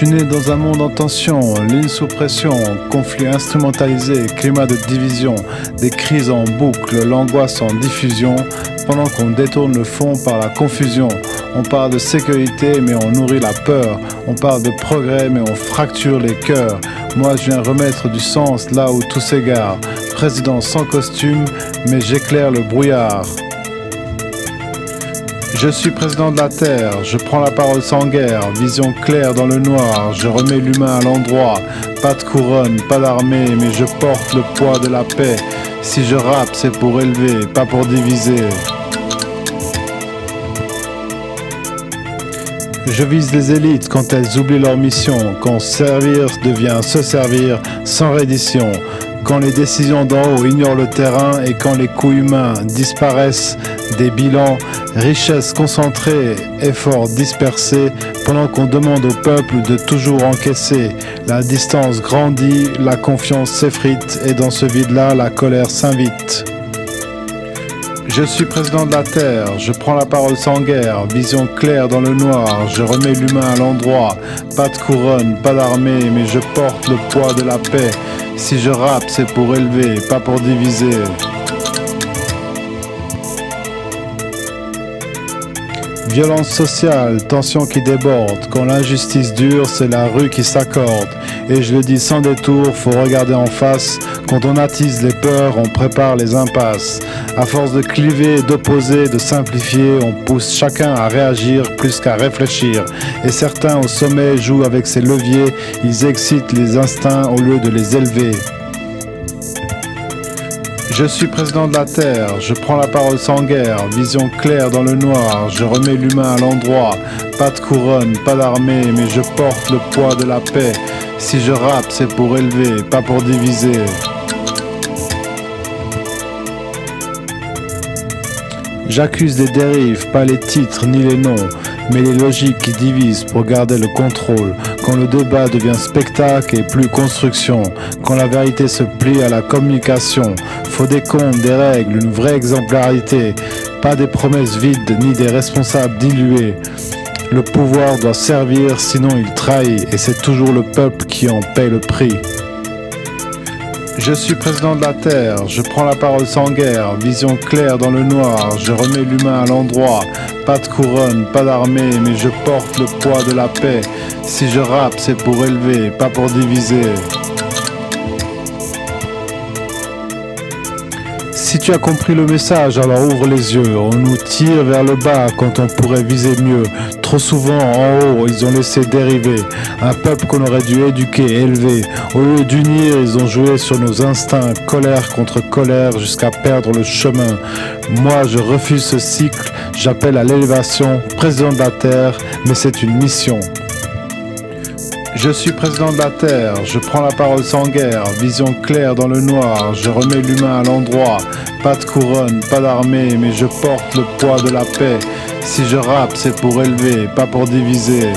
suis né dans un monde en tension, ligne sous pression, conflit instrumentalisé, climat de division, des crises en boucle, l'angoisse en diffusion, pendant qu'on détourne le fond par la confusion. On parle de sécurité mais on nourrit la peur, on parle de progrès mais on fracture les cœurs. Moi je viens remettre du sens là où tout s'égare, président sans costume mais j'éclaire le brouillard. Je suis président de la terre, je prends la parole sans guerre, vision claire dans le noir, je remets l'humain à l'endroit, pas de couronne, pas d'armée, mais je porte le poids de la paix. Si je rappe, c'est pour élever, pas pour diviser. Je vise les élites quand elles oublient leur mission, quand servir devient se servir sans reddition. Quand les décisions d'en haut ignorent le terrain et quand les coûts humains disparaissent des bilans, richesses concentrées, efforts dispersés, pendant qu'on demande au peuple de toujours encaisser. La distance grandit, la confiance s'effrite et dans ce vide-là, la colère s'invite. Je suis président de la terre, je prends la parole sans guerre, vision claire dans le noir, je remets l'humain à l'endroit, pas de couronne, pas d'armée, mais je porte le poids de la paix. Si je rappe, c'est pour élever, pas pour diviser. Violence sociale, tension qui déborde, quand l'injustice dure, c'est la rue qui s'accorde. Et je le dis sans détour, faut regarder en face, quand on attise les peurs, on prépare les impasses. À force de cliver, d'opposer, de simplifier, on pousse chacun à réagir plus qu'à réfléchir. Et certains au sommet jouent avec ces leviers, ils excitent les instincts au lieu de les élever. Je suis président de la terre, je prends la parole sans guerre, vision claire dans le noir, je remets l'humain à l'endroit, pas de couronne, pas d'armée, mais je porte le poids de la paix. Si je rappe, c'est pour élever, pas pour diviser. J'accuse les dérives, pas les titres ni les noms, mais les logiques qui divisent pour garder le contrôle. Quand le débat devient spectacle et plus construction, quand la vérité se plie à la communication, faut des comptes, des règles, une vraie exemplarité, pas des promesses vides ni des responsables dilués. Le pouvoir doit servir, sinon il trahit, et c'est toujours le peuple qui en paie le prix. Je suis président de la terre, je prends la parole sans guerre, vision claire dans le noir, je remets l'humain à l'endroit, pas de couronne, pas d'armée, mais je porte le poids de la paix. Si je rappe, c'est pour élever, pas pour diviser. Si tu as compris le message, alors ouvre les yeux. On nous tire vers le bas quand on pourrait viser mieux. Trop souvent, en haut, ils ont laissé dériver un peuple qu'on aurait dû éduquer, élever. Au lieu d'unir, ils ont joué sur nos instincts, colère contre colère, jusqu'à perdre le chemin. Moi, je refuse ce cycle, j'appelle à l'élévation, président de la terre, mais c'est une mission. Je suis président de la terre, je prends la parole sans guerre, vision claire dans le noir, je remets l'humain à l'endroit, pas de couronne, pas d'armée, mais je porte le poids de la paix. Si je rappe, c'est pour élever, pas pour diviser.